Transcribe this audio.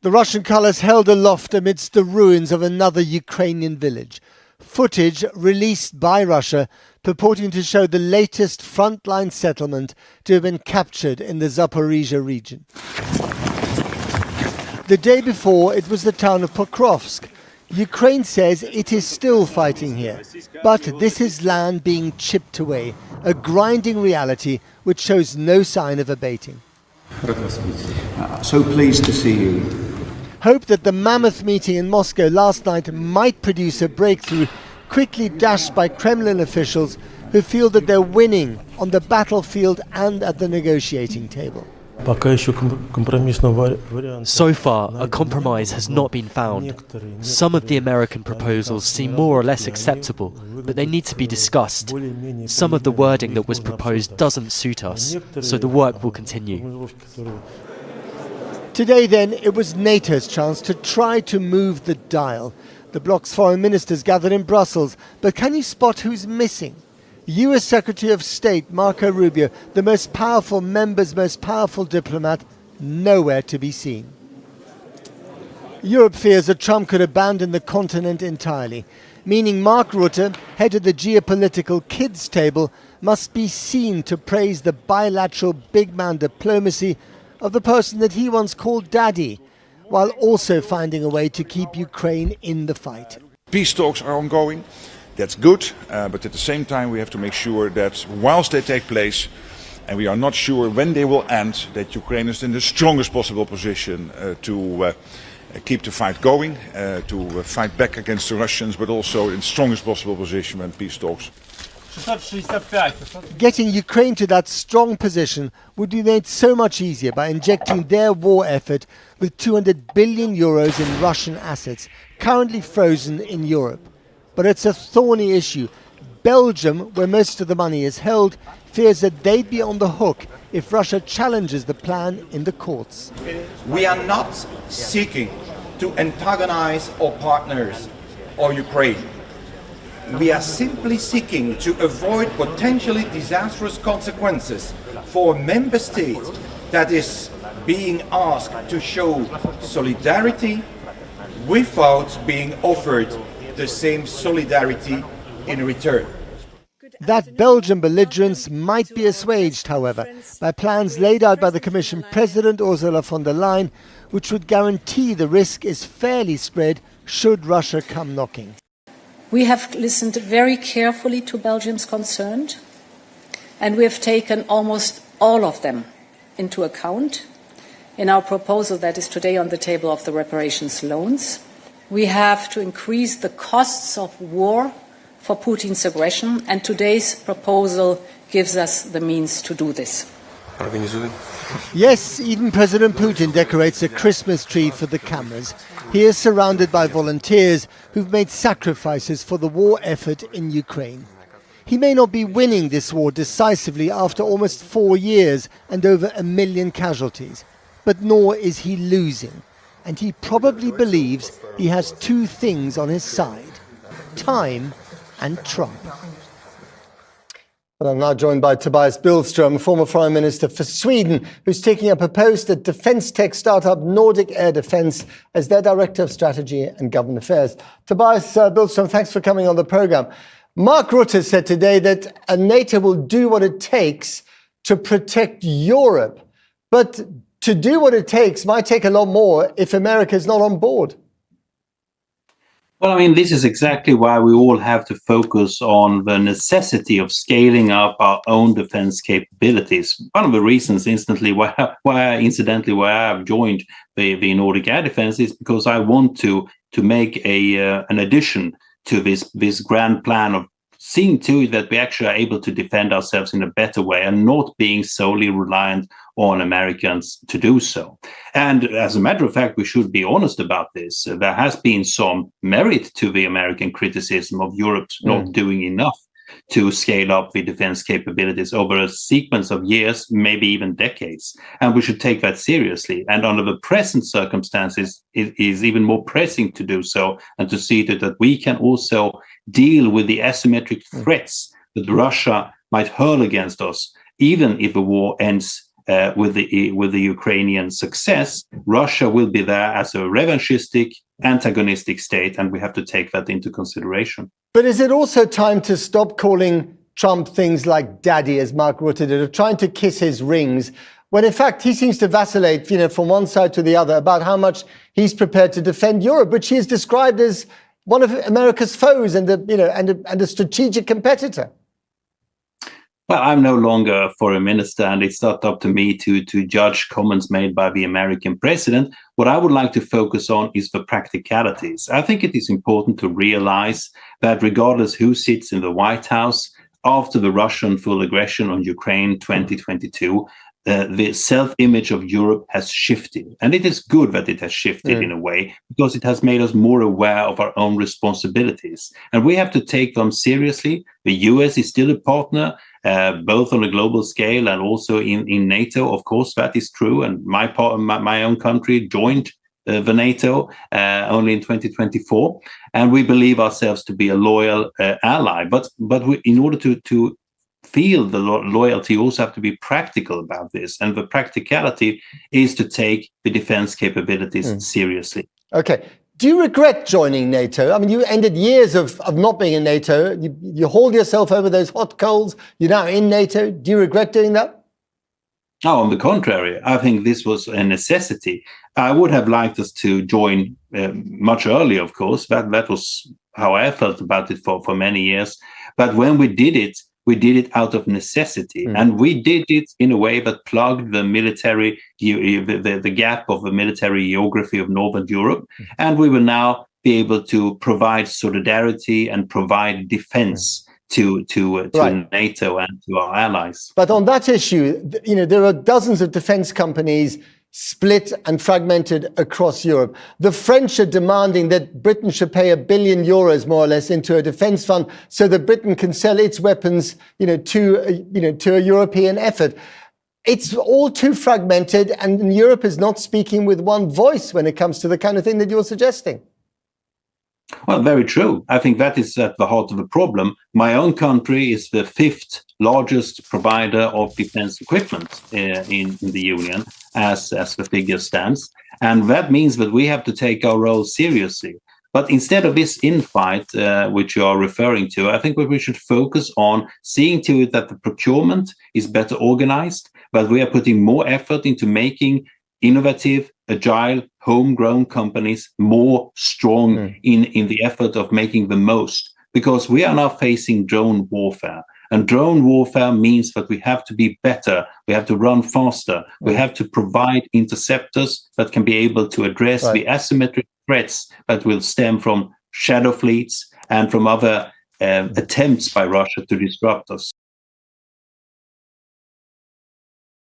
The Russian colours held aloft amidst the ruins of another Ukrainian village. Footage released by Russia purporting to show the latest frontline settlement to have been captured in the Zaporizhia region. The day before, it was the town of Pokrovsk. Ukraine says it is still fighting here, but this is land being chipped away, a grinding reality which shows no sign of abating. So pleased to see you. Hope that the mammoth meeting in Moscow last night might produce a breakthrough quickly dashed by Kremlin officials who feel that they're winning on the battlefield and at the negotiating table. So far, a compromise has not been found. Some of the American proposals seem more or less acceptable, but they need to be discussed. Some of the wording that was proposed doesn't suit us, so the work will continue. Today, then, it was NATO's chance to try to move the dial. The bloc's foreign ministers gathered in Brussels, but can you spot who's missing? US Secretary of State Marco Rubio, the most powerful member's most powerful diplomat, nowhere to be seen. Europe fears that Trump could abandon the continent entirely, meaning Mark Rutte, head of the geopolitical kids table, must be seen to praise the bilateral big man diplomacy of the person that he once called Daddy, while also finding a way to keep Ukraine in the fight. Peace talks are ongoing. That's good, but at the same time we have to make sure that whilst they take place, and we are not sure when they will end, that Ukraine is in the strongest possible position to keep the fight going, to fight back against the Russians, but also in the strongest possible position when peace talks. Getting Ukraine to that strong position would be made so much easier by injecting their war effort with 200 billion euros in Russian assets, currently frozen in Europe. But it's a thorny issue. Belgium, where most of the money is held, fears that they'd be on the hook if Russia challenges the plan in the courts. We are not seeking to antagonize our partners or Ukraine. We are simply seeking to avoid potentially disastrous consequences for a member state that is being asked to show solidarity without being offered the same solidarity in return. That Belgian belligerence might be assuaged, however, by plans laid out by the Commission President Ursula von der Leyen, which would guarantee the risk is fairly spread should Russia come knocking. We have listened very carefully to Belgium's concerns, and we have taken almost all of them into account in our proposal that is today on the table of the reparations loans. We have to increase the costs of war for Putin's aggression, and today's proposal gives us the means to do this. Yes, even President Putin decorates a Christmas tree for the cameras. He is surrounded by volunteers who've made sacrifices for the war effort in Ukraine. He may not be winning this war decisively after almost 4 years and over 1 million casualties, but nor is he losing. And he probably believes he has two things on his side: time and Trump. Well, I'm now joined by Tobias Billström, former Foreign Minister for Sweden, who's taking up a post at defence tech startup Nordic Air Defence as their Director of Strategy and Government Affairs. Tobias Billström, thanks for coming on the programme. Mark Rutte said today that NATO will do what it takes to protect Europe, but to do what it takes might take a lot more if America is not on board. Well, I mean, this is exactly why we all have to focus on the necessity of scaling up our own defense capabilities. One of the reasons, why I've joined the Nordic Air Defense is because I want to make an addition to this grand plan of seeing to it that we actually are able to defend ourselves in a better way and not being solely reliant on Americans to do so. And as a matter of fact, we should be honest about this. There has been some merit to the American criticism of Europe not doing enough to scale up the defense capabilities over a sequence of years, maybe even decades. And we should take that seriously. And under the present circumstances, it is even more pressing to do so and to see that we can also deal with the asymmetric threats that Russia might hurl against us, even if the war ends with the Ukrainian success, Russia will be there as a revanchistic, antagonistic state, and we have to take that into consideration. But is it also time to stop calling Trump things like daddy, as Mark Rutte did, of trying to kiss his rings, when in fact he seems to vacillate, from one side to the other about how much he's prepared to defend Europe, which he has described as one of America's foes and a strategic competitor? Well, I'm no longer a foreign minister, and it's not up to me to judge comments made by the American president. What I would like to focus on is the practicalities. I think it is important to realize that regardless who sits in the White House, after the Russian full aggression on Ukraine 2022, the self-image of Europe has shifted. And it is good that it has shifted in a way, because it has made us more aware of our own responsibilities. And we have to take them seriously. The US is still a partner, both on a global scale and also in NATO. Of course, that is true. And my own country joined the NATO only in 2024. And we believe ourselves to be a loyal ally. But in order to feel the loyalty, you also have to be practical about this. And the practicality is to take the defense capabilities seriously. Okay. Do you regret joining NATO? I mean, you ended years of not being in NATO. You hauled yourself over those hot coals. You're now in NATO. Do you regret doing that? No, on the contrary. I think this was a necessity. I would have liked us to join much earlier, of course. That was how I felt about it for many years. But when we did it out of necessity. And we did it in a way that plugged the military, the gap of the military geography of Northern Europe. And we will now be able to provide solidarity and provide defense to NATO and to our allies. But on that issue, there are dozens of defense companies split and fragmented across Europe. The French are demanding that Britain should pay €1 billion, more or less, into a defense fund so that Britain can sell its weapons, to a European effort. It's all too fragmented, and Europe is not speaking with one voice when it comes to the kind of thing that you're suggesting. Well, very true. I think that is at the heart of the problem. My own country is the 5th largest provider of defense equipment in the Union, as the figure stands. And that means that we have to take our role seriously. But instead of this infight, which you are referring to, I think we should focus on seeing to it that the procurement is better organized, but we are putting more effort into making innovative, agile, homegrown companies more strong in the effort of making the most. Because we are now facing drone warfare. And drone warfare means that we have to be better. We have to run faster. We have to provide interceptors that can be able to address the asymmetric threats that will stem from shadow fleets and from other attempts by Russia to disrupt us.